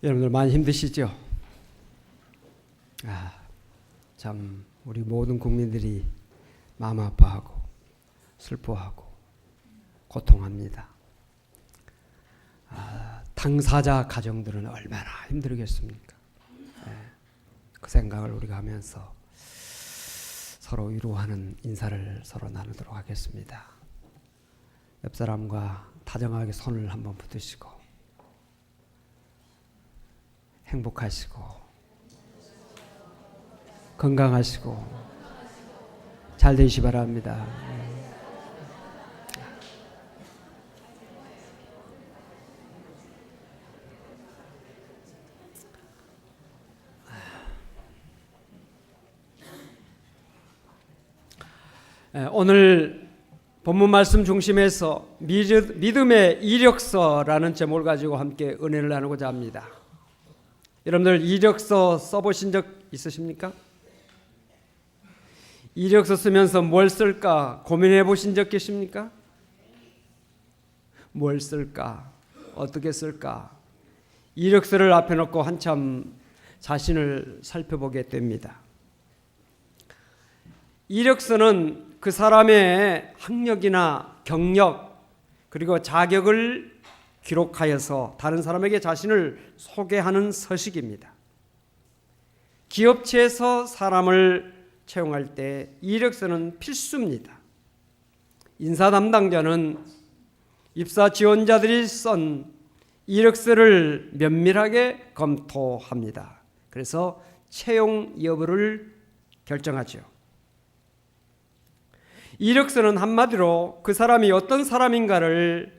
여러분들 많이 힘드시죠? 참 우리 모든 국민들이 마음 아파하고 슬퍼하고 고통합니다. 당사자 가정들은 얼마나 힘들겠습니까? 그 생각을 우리가 하면서 서로 위로하는 인사를 서로 나누도록 하겠습니다. 옆 사람과 다정하게 손을 한번 붙으시고 행복하시고 건강하시고 잘 되시기 바랍니다. 오늘 본문 말씀 중심에서 믿음의 이력서라는 제목을 가지고 함께 은혜를 나누고자 합니다. 여러분들 이력서 써보신 적 있으십니까? 이력서 쓰면서 뭘 쓸까 고민해 보신 적 계십니까? 뭘 쓸까? 어떻게 쓸까? 이력서를 앞에 놓고 한참 자신을 살펴보게 됩니다. 이력서는 그 사람의 학력이나 경력 그리고 자격을 기록하여서 다른 사람에게 자신을 소개하는 서식입니다. 기업체에서 사람을 채용할 때 이력서는 필수입니다. 인사 담당자는 입사 지원자들이 쓴 이력서를 면밀하게 검토합니다. 그래서 채용 여부를 결정하죠. 이력서는 한마디로 그 사람이 어떤 사람인가를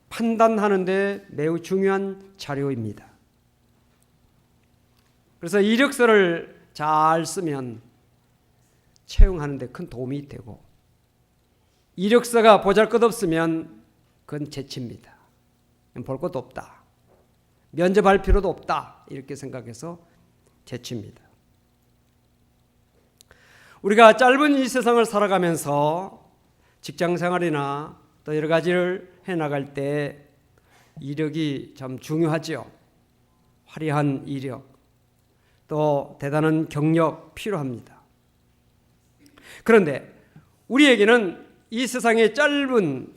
판단하는 데 매우 중요한 자료입니다. 그래서 이력서를 잘 쓰면 채용하는 데 큰 도움이 되고 이력서가 보잘것없으면 그건 재치입니다. 볼 것도 없다. 면접할 필요도 없다. 이렇게 생각해서 재치입니다. 우리가 짧은 이 세상을 살아가면서 직장생활이나 또 여러 가지를 해나갈 때 이력이 참 중요하죠. 화려한 이력, 또 대단한 경력 필요합니다. 그런데 우리에게는 이 세상의 짧은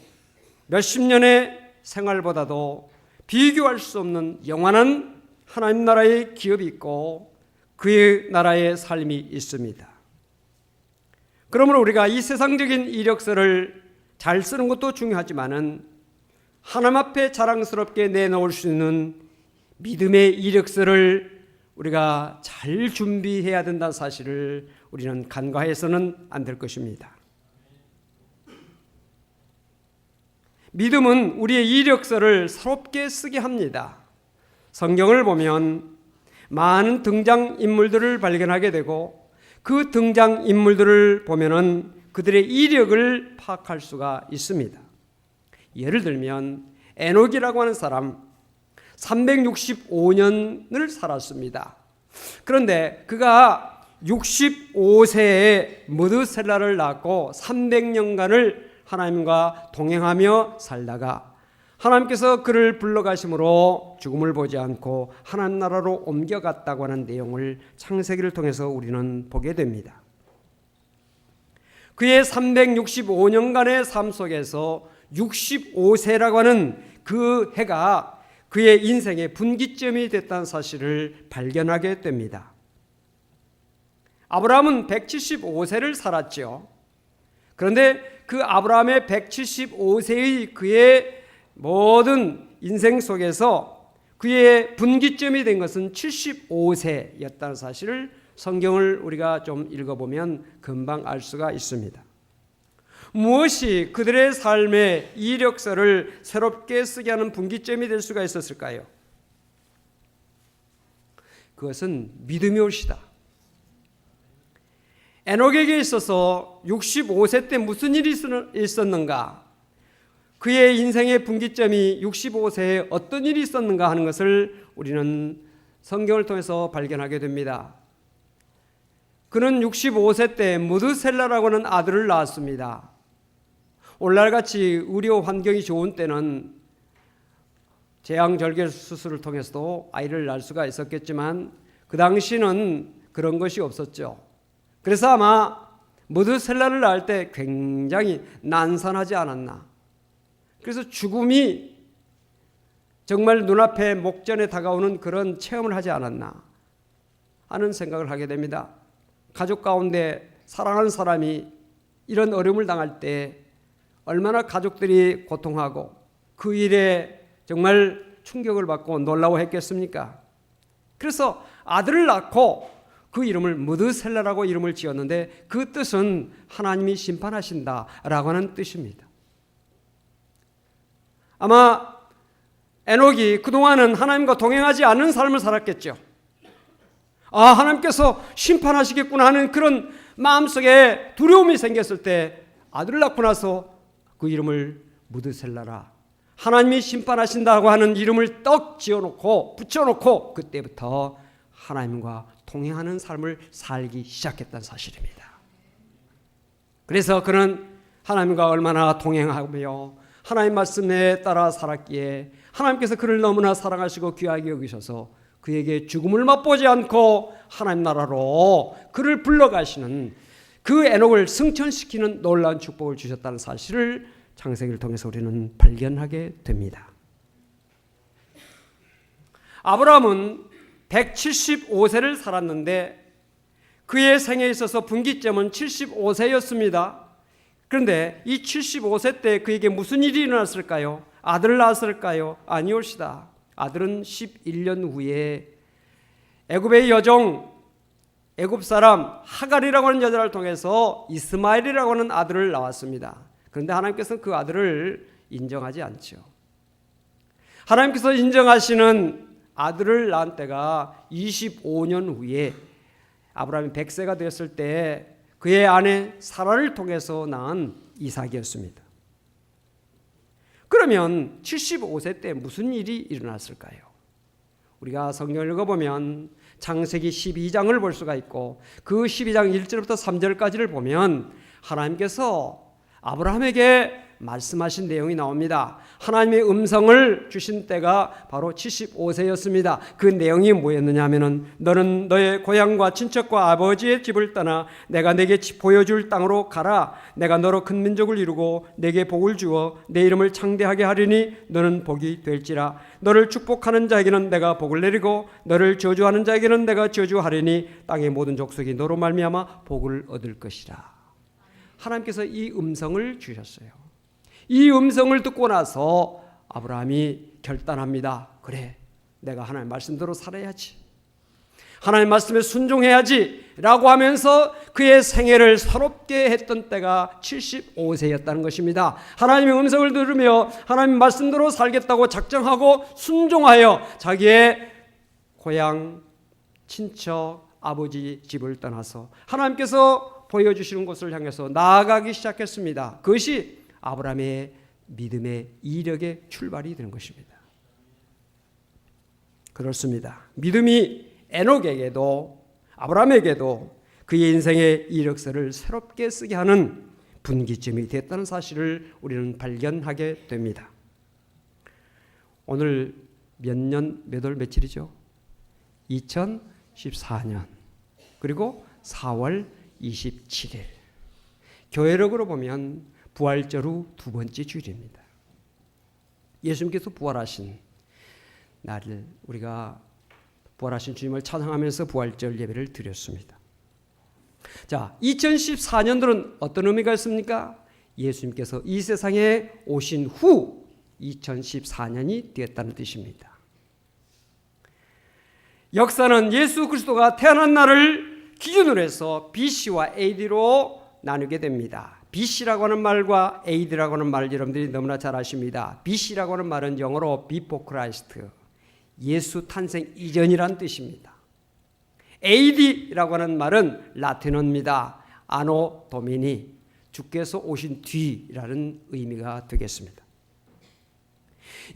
몇십 년의 생활보다도 비교할 수 없는 영원한 하나님 나라의 기업이 있고 그의 나라의 삶이 있습니다. 그러므로 우리가 이 세상적인 이력서를 잘 쓰는 것도 중요하지만은 하나님 앞에 자랑스럽게 내놓을 수 있는 믿음의 이력서를 우리가 잘 준비해야 된다는 사실을 우리는 간과해서는 안 될 것입니다. 믿음은 우리의 이력서를 새롭게 쓰게 합니다. 성경을 보면 많은 등장인물들을 발견하게 되고 그 등장인물들을 보면은 그들의 이력을 파악할 수가 있습니다. 예를 들면 에녹이라고 하는 사람 365년을 살았습니다. 그런데 그가 65세에 무드셀라를 낳고 300년간을 하나님과 동행하며 살다가 하나님께서 그를 불러가심으로 죽음을 보지 않고 하나님 나라로 옮겨갔다고 하는 내용을 창세기를 통해서 우리는 보게 됩니다. 그의 365년간의 삶 속에서 65세라고 하는 그 해가 그의 인생의 분기점이 됐다는 사실을 발견하게 됩니다. 아브라함은 175세를 살았죠. 그런데 그 아브라함의 175세의 그의 모든 인생 속에서 그의 분기점이 된 것은 75세였다는 사실을 성경을 우리가 좀 읽어보면 금방 알 수가 있습니다. 무엇이 그들의 삶의 이력서를 새롭게 쓰게 하는 분기점이 될 수가 있었을까요? 그것은 믿음이 올시다. 에녹에게 있어서 65세 때 무슨 일이 있었는가? 그의 인생의 분기점이 65세에 어떤 일이 있었는가 하는 것을 우리는 성경을 통해서 발견하게 됩니다. 그는 65세 때 무드셀라라고 하는 아들을 낳았습니다. 오늘날같이 의료 환경이 좋은 때는 제왕절개 수술을 통해서도 아이를 낳을 수가 있었겠지만 그 당시는 그런 것이 없었죠. 그래서 아마 무드셀라를 낳을 때 굉장히 난산하지 않았나. 그래서 죽음이 정말 눈앞에 목전에 다가오는 그런 체험을 하지 않았나 하는 생각을 하게 됩니다. 가족 가운데 사랑하는 사람이 이런 어려움을 당할 때 얼마나 가족들이 고통하고 그 일에 정말 충격을 받고 놀라워했겠습니까? 그래서 아들을 낳고 그 이름을 무드셀라라고 이름을 지었는데 그 뜻은 하나님이 심판하신다라고 하는 뜻입니다. 아마 에녹이 그동안은 하나님과 동행하지 않는 삶을 살았겠죠. 하나님께서 심판하시겠구나 하는 그런 마음속에 두려움이 생겼을 때 아들을 낳고 나서 그 이름을 무드셀라라, 하나님이 심판하신다고 하는 이름을 떡 지어놓고 붙여놓고 그때부터 하나님과 동행하는 삶을 살기 시작했다는 사실입니다. 그래서 그는 하나님과 얼마나 동행하며 하나님 말씀에 따라 살았기에 하나님께서 그를 너무나 사랑하시고 귀하게 여기셔서 그에게 죽음을 맛보지 않고 하나님 나라로 그를 불러가시는 그 에녹을 승천시키는 놀라운 축복을 주셨다는 사실을 창세기를 통해서 우리는 발견하게 됩니다. 아브라함은 175세를 살았는데 그의 생에 있어서 분기점은 75세였습니다. 그런데 이 75세 때 그에게 무슨 일이 일어났을까요? 아들을 낳았을까요? 아니올시다. 아들은 11년 후에 애굽의 여종, 애굽 사람 하갈이라고 하는 여자를 통해서 이스마엘이라고 하는 아들을 낳았습니다. 그런데 하나님께서는 그 아들을 인정하지 않죠. 하나님께서 인정하시는 아들을 낳은 때가 25년 후에 아브라함이 100세가 되었을 때 그의 아내 사라를 통해서 낳은 이삭이었습니다. 그러면 75세 때 무슨 일이 일어났을까요? 우리가 성경을 읽어보면 창세기 12장을 볼 수가 있고 그 12장 1절부터 3절까지를 보면 하나님께서 아브라함에게 말씀하신 내용이 나옵니다. 하나님의 음성을 주신 때가 바로 75세였습니다. 그 내용이 뭐였느냐 하면은 너는 너의 고향과 친척과 아버지의 집을 떠나 내가 내게 보여줄 땅으로 가라. 내가 너로 큰 민족을 이루고 내게 복을 주어 내 이름을 창대하게 하리니 너는 복이 될지라. 너를 축복하는 자에게는 내가 복을 내리고 너를 저주하는 자에게는 내가 저주하리니 땅의 모든 족속이 너로 말미암아 복을 얻을 것이라. 하나님께서 이 음성을 주셨어요. 이 음성을 듣고 나서 아브라함이 결단합니다. 그래, 내가 하나님 말씀대로 살아야지. 하나님 말씀에 순종해야지 라고 하면서 그의 생애를 새롭게 했던 때가 75세였다는 것입니다. 하나님의 음성을 들으며 하나님 말씀대로 살겠다고 작정하고 순종하여 자기의 고향, 친척, 아버지 집을 떠나서 하나님께서 보여주시는 곳을 향해서 나아가기 시작했습니다. 그것이 아브라함의 믿음의 이력의 출발이 되는 것입니다. 그렇습니다. 믿음이 에녹에게도 아브라함에게도 그의 인생의 이력서를 새롭게 쓰게 하는 분기점이 됐다는 사실을 우리는 발견하게 됩니다. 오늘 몇 월 며칠이죠? 2014년 그리고 4월 27일 교회력으로 보면 부활절 후 두 번째 주일입니다. 예수님께서 부활하신 날을 우리가 부활하신 주님을 찬양하면서 부활절 예배를 드렸습니다. 자, 2014년도는 어떤 의미가 있습니까? 예수님께서 이 세상에 오신 후 2014년이 되었다는 뜻입니다. 역사는 예수 그리스도가 태어난 날을 기준으로 해서 BC와 AD로 나누게 됩니다. BC라고 하는 말과 AD라고 하는 말 여러분들이 너무나 잘 아십니다. BC라고 하는 말은 영어로 Before Christ, 예수 탄생 이전이란 뜻입니다. AD라고 하는 말은 라틴어입니다. 아노 도미니, 주께서 오신 뒤라는 의미가 되겠습니다.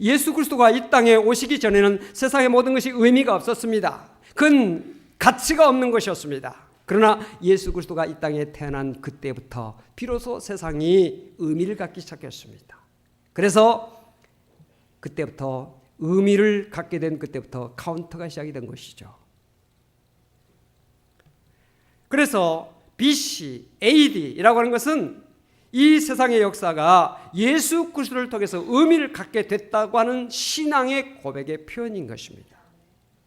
예수 그리스도가 이 땅에 오시기 전에는 세상의 모든 것이 의미가 없었습니다. 그건 가치가 없는 것이었습니다. 그러나 예수 그리스도가 이 땅에 태어난 그때부터 비로소 세상이 의미를 갖기 시작했습니다. 그래서 그때부터 의미를 갖게 된 그때부터 카운터가 시작이 된 것이죠. 그래서 BC, AD라고 하는 것은 이 세상의 역사가 예수 그리스도를 통해서 의미를 갖게 됐다고 하는 신앙의 고백의 표현인 것입니다.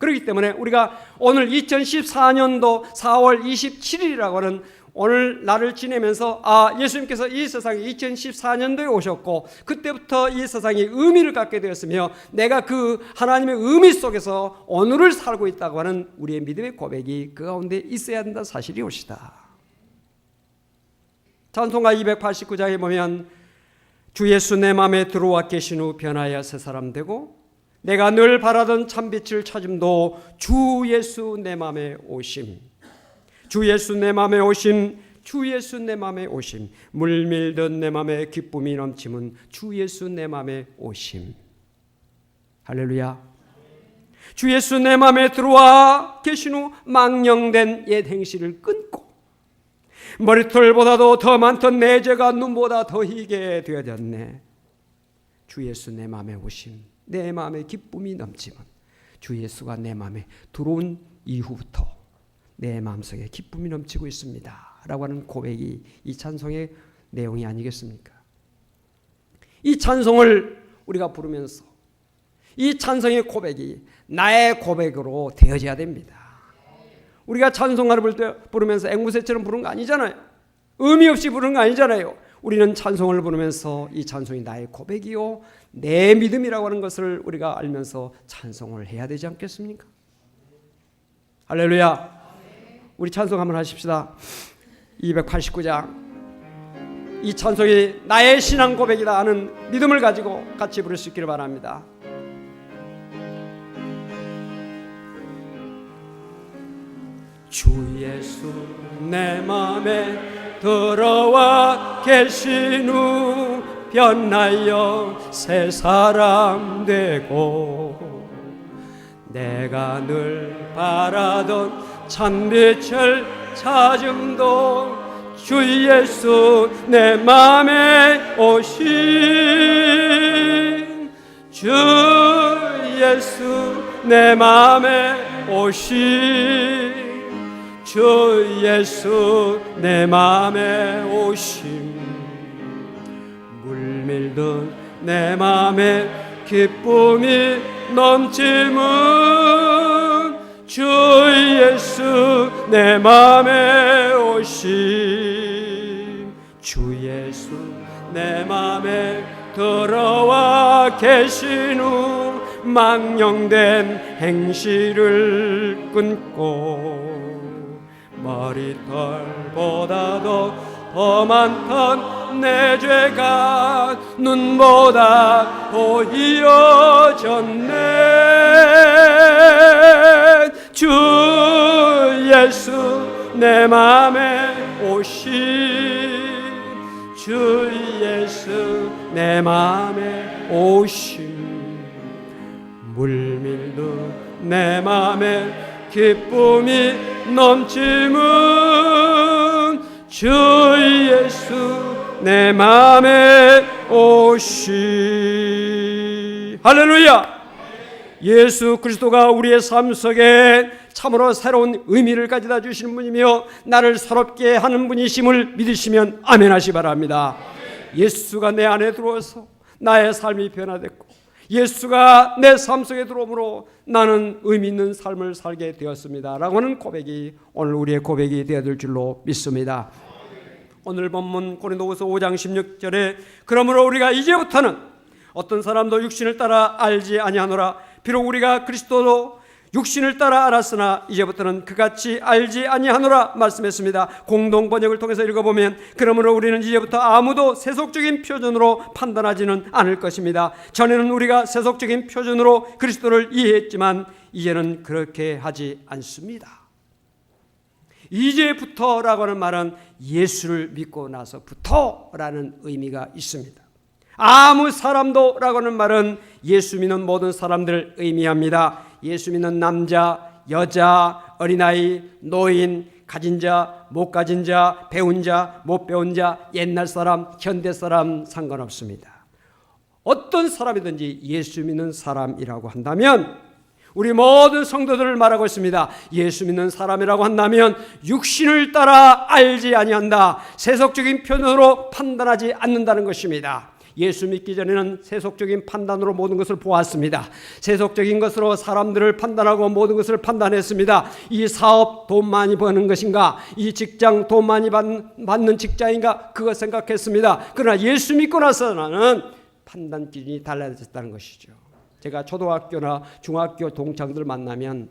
그렇기 때문에 우리가 오늘 2014년도 4월 27일이라고 하는 오늘 날을 지내면서 예수님께서 이 세상에 2014년도에 오셨고 그때부터 이 세상이 의미를 갖게 되었으며 내가 그 하나님의 의미 속에서 오늘을 살고 있다고 하는 우리의 믿음의 고백이 그 가운데 있어야 한다는 사실이 옳시다. 찬송가 289장에 보면 주 예수 내 맘에 들어와 계신 후 변하여 새 사람 되고 내가 늘 바라던 참빛을 찾음도 주 예수 내 맘에 오심, 주 예수 내 맘에 오심, 주 예수 내 맘에 오심, 물밀듯 내 맘에 기쁨이 넘치면 주 예수 내 맘에 오심. 할렐루야. 주 예수 내 맘에 들어와 계신 후 망령된 옛 행실을 끊고 머리털보다도 더 많던 내 죄가 눈보다 더 희게 되어졌네. 주 예수 내 맘에 오심, 내 마음에 기쁨이 넘치면 주 예수가 내 마음에 들어온 이후부터 내 마음속에 기쁨이 넘치고 있습니다 라고 하는 고백이 이 찬송의 내용이 아니겠습니까? 이 찬송을 우리가 부르면서 이 찬송의 고백이 나의 고백으로 되어져야 됩니다. 우리가 찬송가를 부르면서 앵무새처럼 부르는 거 아니잖아요. 의미 없이 부르는 거 아니잖아요. 우리는 찬송을 부르면서 이 찬송이 나의 고백이요 내 믿음이라고 하는 것을 우리가 알면서 찬송을 해야 되지 않겠습니까? 할렐루야. 우리 찬송 한번 하십시다. 289장. 이 찬송이 나의 신앙 고백이다 하는 믿음을 가지고 같이 부를 수 있기를 바랍니다. 주 예수 내 맘에 들어와 계신 후 변하여 새 사람 되고 내가 늘 바라던 참빛을 찾음도 주 예수 내 맘에 오신 주 예수 내 맘에 오신 주 예수 내 맘에 오심 물밀듯 내 맘에 기쁨이 넘치면 주 예수 내 맘에 오심 주 예수 내 맘에 들어와 계신 후 망령된 행실을 끊고 머리털보다도 더 많던 내 죄가 눈보다 더 이어졌네. 주 예수 내 맘에 오신 주 예수 내 맘에 오신 물밀듯 내 맘에 기쁨이 넘치면 주 예수 내 맘에 오시. 할렐루야. 예수 그리스도가 우리의 삶 속에 참으로 새로운 의미를 가져다 주시는 분이며 나를 새롭게 하는 분이심을 믿으시면 아멘 하시 바랍니다. 예수가 내 안에 들어와서 나의 삶이 변화됐고 예수가 내 삶 속에 들어오므로 나는 의미 있는 삶을 살게 되었습니다 라고 하는 고백이 오늘 우리의 고백이 되어질 줄로 믿습니다. 오늘 본문 고린도후서 5장 16절에 그러므로 우리가 이제부터는 어떤 사람도 육신을 따라 알지 아니하노라. 비록 우리가 그리스도로 육신을 따라 알았으나 이제부터는 그같이 알지 아니하노라 말씀했습니다. 공동 번역을 통해서 읽어보면 그러므로 우리는 이제부터 아무도 세속적인 표준으로 판단하지는 않을 것입니다. 전에는 우리가 세속적인 표준으로 그리스도를 이해했지만 이제는 그렇게 하지 않습니다. 이제부터라고 하는 말은 예수를 믿고 나서부터라는 의미가 있습니다. 아무 사람도 라고 하는 말은 예수 믿는 모든 사람들을 의미합니다. 예수 믿는 남자, 여자, 어린아이, 노인, 가진 자, 못 가진 자, 배운 자, 못 배운 자, 옛날 사람, 현대 사람 상관없습니다. 어떤 사람이든지 예수 믿는 사람이라고 한다면, 우리 모든 성도들을 말하고 있습니다. 예수 믿는 사람이라고 한다면 육신을 따라 알지 아니한다. 세속적인 표현으로 판단하지 않는다는 것입니다. 예수 믿기 전에는 세속적인 판단으로 모든 것을 보았습니다. 세속적인 것으로 사람들을 판단하고 모든 것을 판단했습니다. 이 사업 돈 많이 버는 것인가? 이 직장 돈 많이 받는 직장인가? 그거 생각했습니다. 그러나 예수 믿고 나서는 판단 기준이 달라졌다는 것이죠. 제가 초등학교나 중학교 동창들 만나면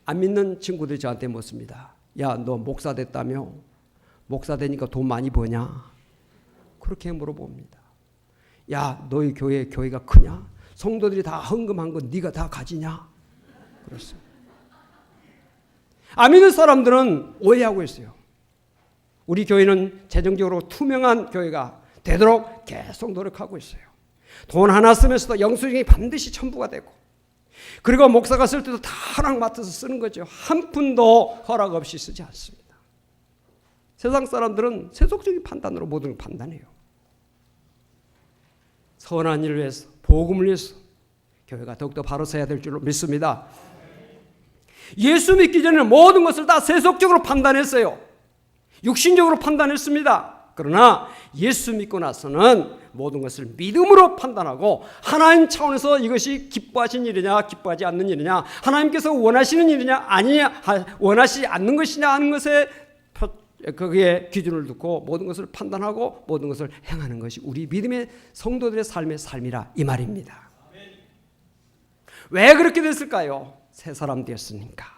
안 믿는 친구들이 저한테 묻습니다. 야, 너 목사 됐다며? 목사 되니까 돈 많이 버냐? 그렇게 물어봅니다. 야, 너희 교회가 크냐? 성도들이 다 헌금한 거 네가 다 가지냐? 그렇습니다. 안 믿는 사람들은 오해하고 있어요. 우리 교회는 재정적으로 투명한 교회가 되도록 계속 노력하고 있어요. 돈 하나 쓰면서도 영수증이 반드시 첨부가 되고, 그리고 목사가 쓸 때도 다 허락 맡아서 쓰는 거죠. 한 푼도 허락 없이 쓰지 않습니다. 세상 사람들은 세속적인 판단으로 모든 걸 판단해요. 선한 일을 위해서, 복음을 위해서 교회가 더욱더 바로 서야 될 줄로 믿습니다. 예수 믿기 전에는 모든 것을 다 세속적으로 판단했어요. 육신적으로 판단했습니다. 그러나 예수 믿고 나서는 모든 것을 믿음으로 판단하고, 하나님 차원에서 이것이 기뻐하신 일이냐 기뻐하지 않는 일이냐, 하나님께서 원하시는 일이냐 아니냐, 원하시지 않는 것이냐 하는 것에 거기에 기준을 두고 모든 것을 판단하고 모든 것을 행하는 것이 우리 믿음의 성도들의 삶의 삶이라 이 말입니다. 왜 그렇게 됐을까요? 새 사람 되었으니까.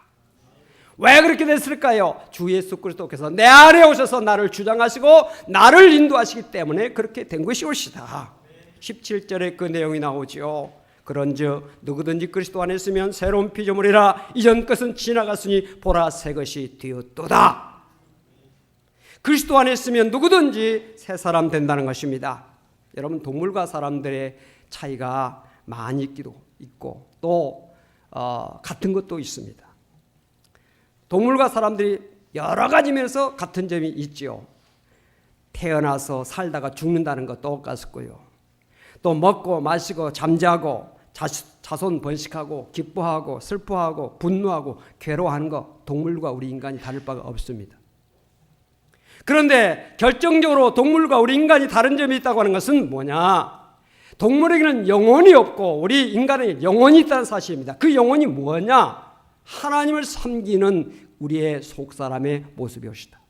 왜 그렇게 됐을까요? 주 예수 그리스도께서 내 안에 오셔서 나를 주장하시고 나를 인도하시기 때문에 그렇게 된 것이 옳시다. 17절에 그 내용이 나오죠. 그런즉 누구든지 그리스도 안에 있으면 새로운 피조물이라, 이전 것은 지나갔으니 보라 새 것이 되었도다. 그리스도 안에 있으면 누구든지 새 사람 된다는 것입니다. 여러분, 동물과 사람들의 차이가 많이 있고 또 같은 것도 있습니다. 동물과 사람들이 여러 가지 면에서 같은 점이 있죠. 태어나서 살다가 죽는다는 것 똑같고요. 또 먹고 마시고 잠자고 자손 번식하고 기뻐하고 슬퍼하고 분노하고 괴로워하는 것, 동물과 우리 인간이 다를 바가 없습니다. 그런데 결정적으로 동물과 우리 인간이 다른 점이 있다고 하는 것은 뭐냐? 동물에게는 영혼이 없고 우리 인간에게 영혼이 있다는 사실입니다. 그 영혼이 뭐냐? 하나님을 섬기는 우리의 속사람의 모습이옵시다.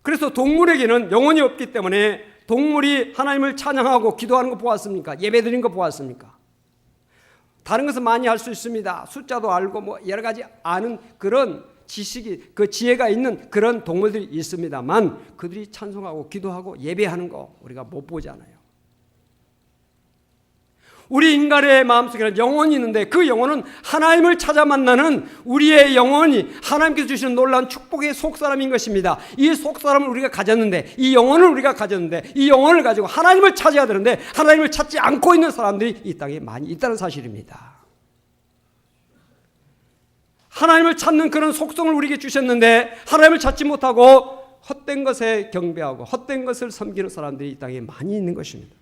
그래서 동물에게는 영혼이 없기 때문에 동물이 하나님을 찬양하고 기도하는 거 보았습니까? 예배드리는 거 보았습니까? 다른 것은 많이 할 수 있습니다. 숫자도 알고 뭐 여러 가지 아는 그런 지식이, 그 지혜가 있는 그런 동물들이 있습니다만, 그들이 찬송하고 기도하고 예배하는 거 우리가 못 보잖아요. 우리 인간의 마음속에는 영혼이 있는데 그 영혼은 하나님을 찾아 만나는 우리의 영혼이 하나님께서 주시는 놀라운 축복의 속사람인 것입니다. 이 속사람을 우리가 가졌는데, 이 영혼을 우리가 가졌는데, 이 영혼을 가지고 하나님을 찾아야 되는데 하나님을 찾지 않고 있는 사람들이 이 땅에 많이 있다는 사실입니다. 하나님을 찾는 그런 속성을 우리에게 주셨는데 하나님을 찾지 못하고 헛된 것에 경배하고 헛된 것을 섬기는 사람들이 이 땅에 많이 있는 것입니다.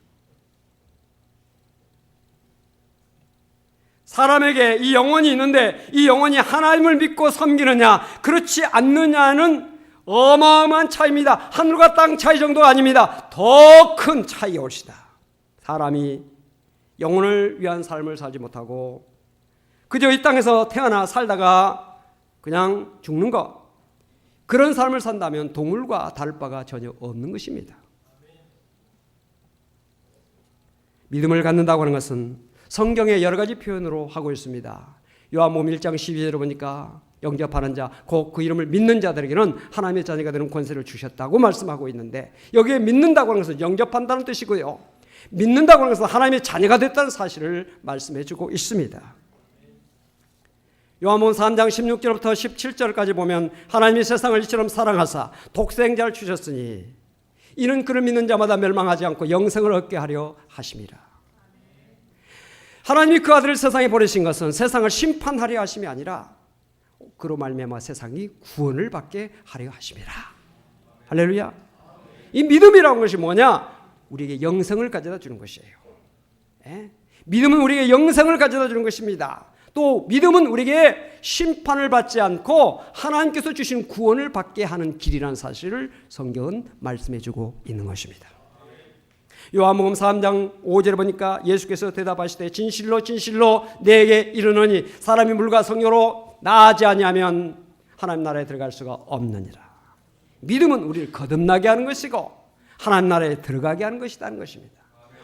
사람에게 이 영혼이 있는데 이 영혼이 하나님을 믿고 섬기느냐 그렇지 않느냐는 어마어마한 차이입니다. 하늘과 땅 차이 정도가 아닙니다. 더 큰 차이가 올시다. 사람이 영혼을 위한 삶을 살지 못하고 그저 이 땅에서 태어나 살다가 그냥 죽는 것, 그런 삶을 산다면 동물과 다를 바가 전혀 없는 것입니다. 믿음을 갖는다고 하는 것은 성경에 여러 가지 표현으로 하고 있습니다. 요한복음 1장 12절에 보니까 영접하는 자, 곧 그 이름을 믿는 자들에게는 하나님의 자녀가 되는 권세를 주셨다고 말씀하고 있는데, 여기에 믿는다고 하는 것은 영접한다는 뜻이고요, 믿는다고 하는 것은 하나님의 자녀가 됐다는 사실을 말씀해 주고 있습니다. 요한복음 3장 16절부터 17절까지 보면 하나님이 세상을 이처럼 사랑하사 독생자를 주셨으니 이는 그를 믿는 자마다 멸망하지 않고 영생을 얻게 하려 하심이라. 하나님이 그 아들을 세상에 보내신 것은 세상을 심판하려 하심이 아니라 그로 말미암아 세상이 구원을 받게 하려 하심이라. 할렐루야. 이 믿음이라는 것이 뭐냐? 우리에게 영생을 가져다 주는 것이에요. 예? 믿음은 우리에게 영생을 가져다 주는 것입니다. 또 믿음은 우리에게 심판을 받지 않고 하나님께서 주신 구원을 받게 하는 길이라는 사실을 성경은 말씀해 주고 있는 것입니다. 요한복음 3장 5절에 보니까 예수께서 대답하시되 진실로 진실로 내게 이르노니 사람이 물과 성령으로 나아지 아니하면 하나님 나라에 들어갈 수가 없느니라. 믿음은 우리를 거듭나게 하는 것이고 하나님 나라에 들어가게 하는 것이라는 것입니다.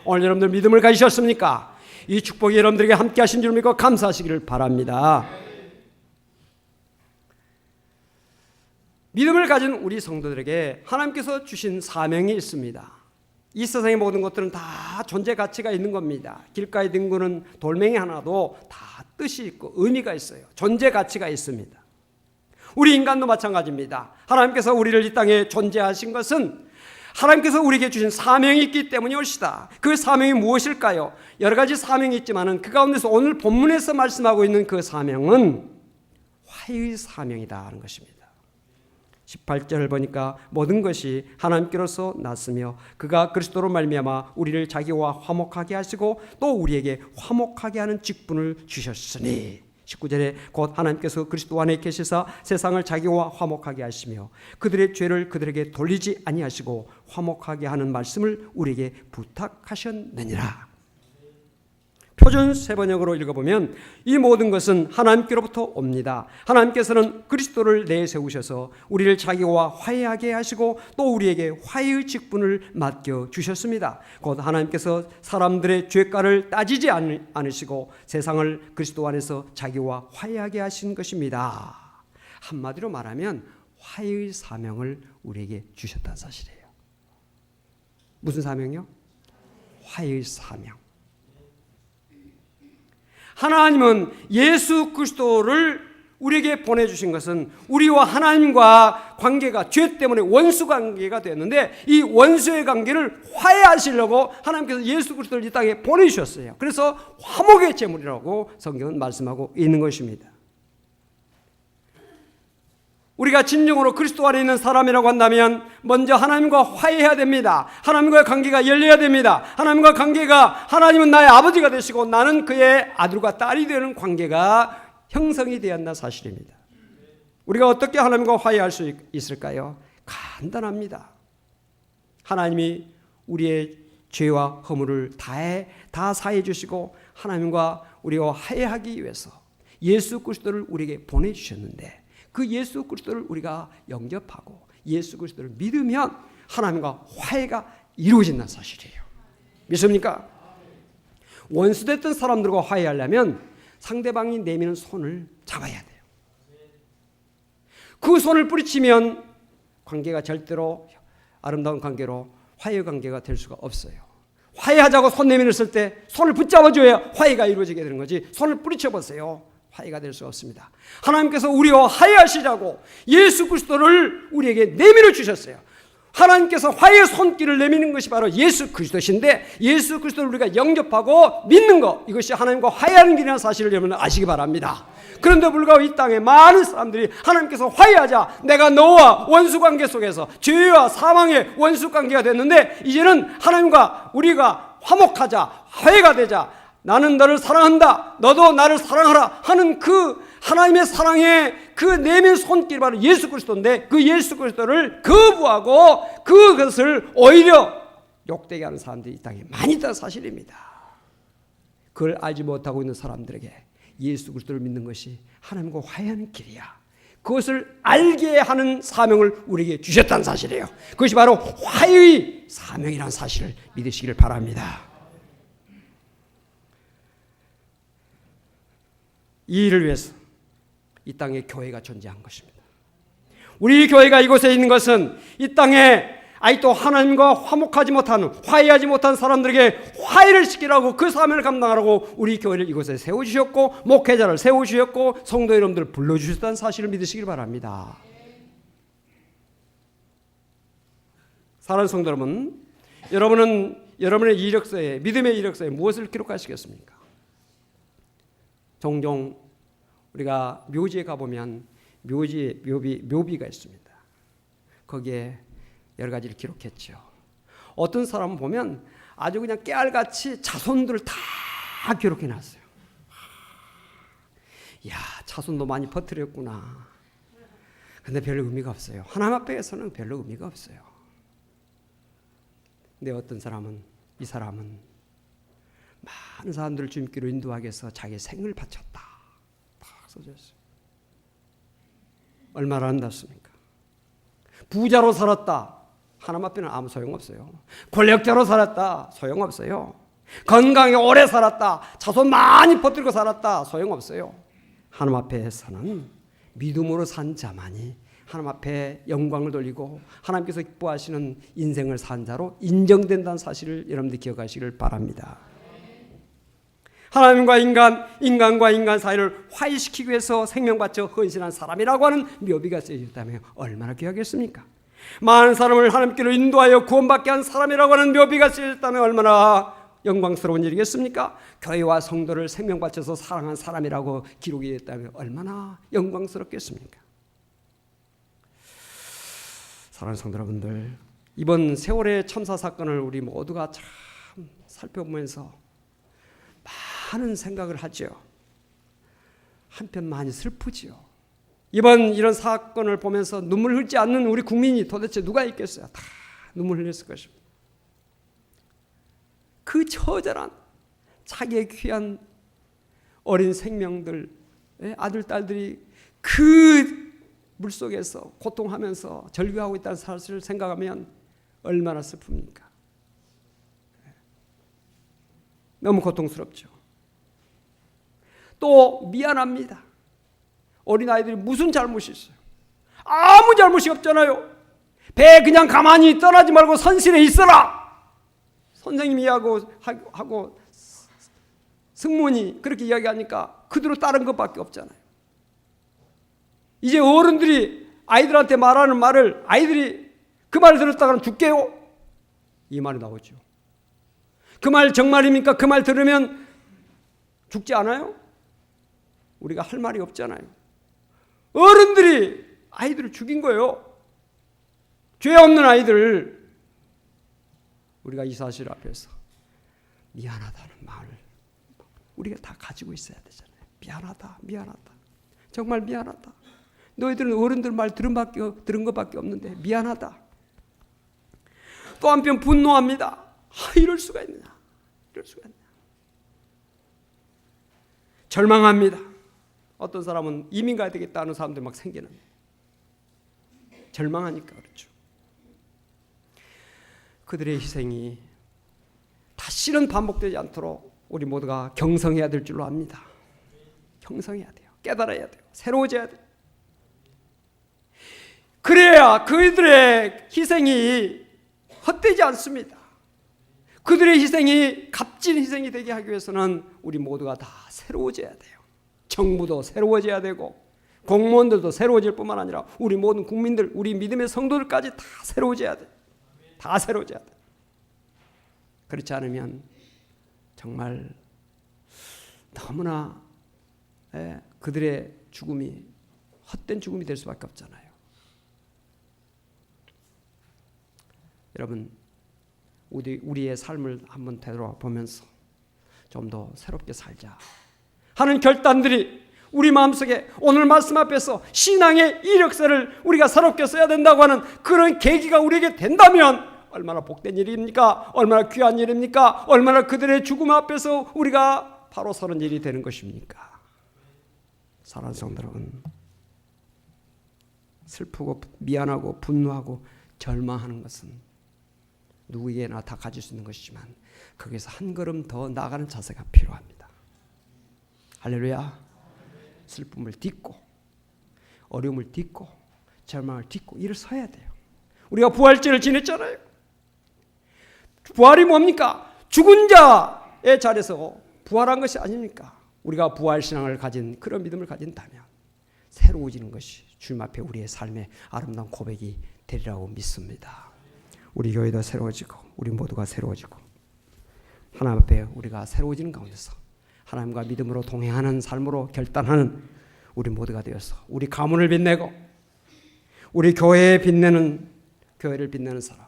오늘 여러분들 믿음을 가지셨습니까? 이 축복이 여러분들에게 함께 하신 줄 믿고 감사하시기를 바랍니다. 믿음을 가진 우리 성도들에게 하나님께서 주신 사명이 있습니다. 이 세상의 모든 것들은 다 존재 가치가 있는 겁니다. 길가에 뒹구는 돌멩이 하나도 다 뜻이 있고 의미가 있어요. 존재 가치가 있습니다. 우리 인간도 마찬가지입니다. 하나님께서 우리를 이 땅에 존재하신 것은 하나님께서 우리에게 주신 사명이 있기 때문이옵시다. 그 사명이 무엇일까요? 여러 가지 사명이 있지만 그 가운데서 오늘 본문에서 말씀하고 있는 그 사명은 화해의 사명이다 하는 것입니다. 18절을 보니까 모든 것이 하나님께로서 났으며 그가 그리스도로 말미암아 우리를 자기와 화목하게 하시고 또 우리에게 화목하게 하는 직분을 주셨으니 19절에 곧 하나님께서 그리스도 안에 계시사 세상을 자기와 화목하게 하시며 그들의 죄를 그들에게 돌리지 아니하시고 화목하게 하는 말씀을 우리에게 부탁하셨느니라. 표준 세번역으로 읽어보면 이 모든 것은 하나님께로부터 옵니다. 하나님께서는 그리스도를 내세우셔서 우리를 자기와 화해하게 하시고 또 우리에게 화해의 직분을 맡겨주셨습니다. 곧 하나님께서 사람들의 죄가를 따지지 않으시고 세상을 그리스도 안에서 자기와 화해하게 하신 것입니다. 한마디로 말하면 화해의 사명을 우리에게 주셨다는 사실이에요. 무슨 사명이요? 화해의 사명. 하나님은 예수 그리스도를 우리에게 보내주신 것은 우리와 하나님과 관계가 죄 때문에 원수 관계가 되었는데 이 원수의 관계를 화해하시려고 하나님께서 예수 그리스도를 이 땅에 보내주셨어요. 그래서 화목의 제물이라고 성경은 말씀하고 있는 것입니다. 우리가 진정으로 그리스도 안에 있는 사람이라고 한다면 먼저 하나님과 화해해야 됩니다. 하나님과의 관계가 열려야 됩니다. 하나님과 관계가 하나님은 나의 아버지가 되시고 나는 그의 아들과 딸이 되는 관계가 형성이 되어야 한다는 사실입니다. 우리가 어떻게 하나님과 화해할 수 있을까요? 간단합니다. 하나님이 우리의 죄와 허물을 다 사해 주시고 하나님과 우리와 화해하기 위해서 예수 그리스도를 우리에게 보내주셨는데 그 예수 그리스도를 우리가 영접하고 예수 그리스도를 믿으면 하나님과 화해가 이루어진다는 사실이에요. 믿습니까? 원수됐던 사람들과 화해하려면 상대방이 내미는 손을 잡아야 돼요. 그 손을 뿌리치면 관계가 절대로 아름다운 관계로 화해 관계가 될 수가 없어요. 화해하자고 손 내밀었을 때 손을 붙잡아줘야 화해가 이루어지게 되는 거지 손을 뿌리쳐보세요. 화해가 될 수 없습니다. 하나님께서 우리와 화해하시자고 예수 그리스도를 우리에게 내밀어 주셨어요. 하나님께서 화해의 손길을 내미는 것이 바로 예수 그리스도신데 예수 그리스도를 우리가 영접하고 믿는 것 이것이 하나님과 화해하는 길이라는 사실을 여러분 아시기 바랍니다. 그런데 불구하고 이 땅에 많은 사람들이 하나님께서 화해하자 내가 너와 원수관계 속에서 죄와 사망의 원수관계가 됐는데 이제는 하나님과 우리가 화목하자 화해가 되자 나는 너를 사랑한다. 너도 나를 사랑하라 하는 그 하나님의 사랑의 그 내민 손길이 바로 예수 그리스도인데 그 예수 그리스도를 거부하고 그것을 오히려 욕되게 하는 사람들이 이 땅에 많이 있다는 사실입니다. 그걸 알지 못하고 있는 사람들에게 예수 그리스도를 믿는 것이 하나님과 화해하는 길이야. 그것을 알게 하는 사명을 우리에게 주셨다는 사실이에요. 그것이 바로 화해의 사명이라는 사실을 믿으시기를 바랍니다. 이 일을 위해서 이 땅에 교회가 존재한 것입니다. 우리 교회가 이곳에 있는 것은 이 땅에 아직도 하나님과 화목하지 못하는 화해하지 못한 사람들에게 화해를 시키라고 그 사명을 감당하라고 우리 교회를 이곳에 세워주셨고 목회자를 세워주셨고 성도 여러분들을 불러주셨다는 사실을 믿으시길 바랍니다. 사랑하는 성도 여러분, 여러분은 여러분의 이력서에 믿음의 이력서에 무엇을 기록하시겠습니까? 종종 우리가 묘지에 가보면 묘비가 있습니다. 거기에 여러 가지를 기록했죠. 어떤 사람은 보면 아주 그냥 깨알같이 자손들을 다 기록해놨어요. 이야, 자손도 많이 퍼뜨렸구나. 근데 별 의미가 없어요. 하나님 앞에서는 별로 의미가 없어요. 근데 어떤 사람은, 이 사람은 많은 사람들을 주님께로 인도하기 위해서 자기의 생을 바쳤다. 딱 써졌어요. 얼마나 아름답습니까? 부자로 살았다. 하나님 앞에는 아무 소용없어요. 권력자로 살았다. 소용없어요. 건강에 오래 살았다. 자손 많이 퍼뜨리고 살았다. 소용없어요. 하나님 앞에서는 믿음으로 산 자만이 하나님 앞에 영광을 돌리고 하나님께서 기뻐하시는 인생을 산 자로 인정된다는 사실을 여러분들 기억하시길 바랍니다. 하나님과 인간과 인간 사이를 화해시키기 위해서 생명 바쳐 헌신한 사람이라고 하는 묘비가 쓰여졌다면 얼마나 귀하겠습니까? 많은 사람을 하나님께로 인도하여 구원받게 한 사람이라고 하는 묘비가 쓰여졌다면 얼마나 영광스러운 일이겠습니까? 교회와 성도를 생명 바쳐서 사랑한 사람이라고 기록이 됐다면 얼마나 영광스럽겠습니까? 사랑하는 성도 여러분들, 이번 세월의 참사 사건을 우리 모두가 참 살펴보면서 많은 생각을 하죠. 한편 많이 슬프지요. 이번 이런 사건을 보면서 눈물 흘지 않는 우리 국민이 도대체 누가 있겠어요? 다 눈물 흘렸을 것입니다. 그 처절한 자기의 귀한 어린 생명들, 아들, 딸들이 그 물속에서 고통하면서 절규하고 있다는 사실을 생각하면 얼마나 슬픕니까? 너무 고통스럽죠. 또 미안합니다. 어린아이들이 무슨 잘못이 있어요? 아무 잘못이 없잖아요. 배 그냥 가만히 떠나지 말고 선실에 있어라. 선생님이 하고 승무원이 그렇게 이야기하니까 그대로 따른 것밖에 없잖아요. 이제 어른들이 아이들한테 말하는 말을 아이들이 그 말 들었다가는 죽게요? 이 말이 나오죠. 그 말 정말입니까? 그 말 들으면 죽지 않아요? 우리가 할 말이 없잖아요. 어른들이 아이들을 죽인 거예요. 죄 없는 아이들을. 우리가 이 사실 앞에서 미안하다는 마음을 우리가 다 가지고 있어야 되잖아요. 미안하다. 정말 미안하다. 너희들은 어른들 말 들은 것밖에 없는데 미안하다. 또 한편 분노합니다. 이럴 수가 있느냐. 절망합니다. 어떤 사람은 이민 가야 되겠다 하는 사람들 막 생기는. 절망하니까 그렇죠. 그들의 희생이 다시는 반복되지 않도록 우리 모두가 경성해야 될 줄로 압니다. 경성해야 돼요. 깨달아야 돼요. 새로워져야 돼요. 그래야 그들의 희생이 헛되지 않습니다. 그들의 희생이 값진 희생이 되게 하기 위해서는 우리 모두가 다 새로워져야 돼요. 정부도 새로워져야 되고 공무원들도 새로워질 뿐만 아니라 우리 모든 국민들, 우리 믿음의 성도들까지 다 새로워져야 돼요. 다 새로워져야 돼요. 그렇지 않으면 정말 너무나 그들의 죽음이 헛된 죽음이 될 수밖에 없잖아요. 여러분, 우리의 삶을 한번 되돌아보면서 좀 더 새롭게 살자 하는 결단들이 우리 마음속에 오늘 말씀 앞에서 신앙의 이력서를 우리가 새롭게 써야 된다고 하는 그런 계기가 우리에게 된다면 얼마나 복된 일입니까? 얼마나 귀한 일입니까? 얼마나 그들의 죽음 앞에서 우리가 바로 서는 일이 되는 것입니까? 사랑하는 성도 여러분, 슬프고 미안하고 분노하고 절망하는 것은 누구에게나 다 가질 수 있는 것이지만 거기서 한 걸음 더 나아가는 자세가 필요합니다. 할렐루야. 슬픔을 딛고 어려움을 딛고 절망을 딛고 일어서야 돼요. 우리가 부활절을 지냈잖아요. 부활이 뭡니까? 죽은 자의 자리에서 부활한 것이 아닙니까? 우리가 부활신앙을 가진 그런 믿음을 가진다면 새로워지는 것이 주님 앞에 우리의 삶의 아름다운 고백이 되리라고 믿습니다. 우리 교회도 새로워지고 우리 모두가 새로워지고 하나님 앞에 우리가 새로워지는 가운데서 하나님과 믿음으로 동행하는 삶으로 결단하는 우리 모두가 되어서 우리 가문을 빛내고 우리 교회에 빛내는 교회를 빛내는 사람,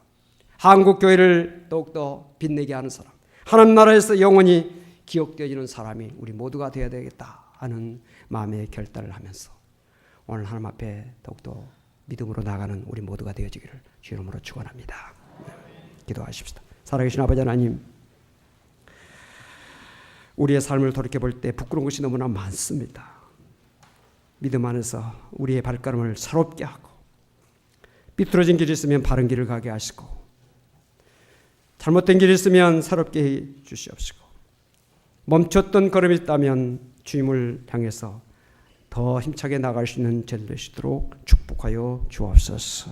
한국 교회를 더욱더 빛내게 하는 사람, 하나님 나라에서 영원히 기억되어지는 사람이 우리 모두가 되어야 되겠다 하는 마음의 결단을 하면서 오늘 하나님 앞에 더욱더 믿음으로 나가는 우리 모두가 되어지기를 주 이름으로 축원합니다. 기도하십시다. 살아계신 아버지 하나님, 우리의 삶을 돌이켜볼 때 부끄러운 것이 너무나 많습니다. 믿음 안에서 우리의 발걸음을 새롭게 하고, 삐뚤어진 길이 있으면 바른 길을 가게 하시고, 잘못된 길이 있으면 새롭게 해 주시옵시고, 멈췄던 걸음이 있다면 주님을 향해서 더 힘차게 나갈 수 있는 전 되시도록 축복하여 주옵소서.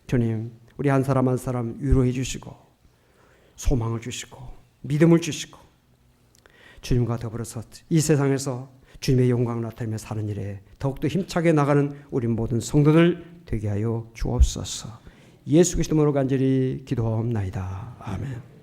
주님, 우리 한 사람 한 사람 위로해 주시고 소망을 주시고 믿음을 주시고 주님과 더불어서 이 세상에서 주님의 영광을 나타내며 사는 일에 더욱더 힘차게 나가는 우리 모든 성도들 되게 하여 주옵소서. 예수 그리스도로 간절히 기도하옵나이다. 아멘.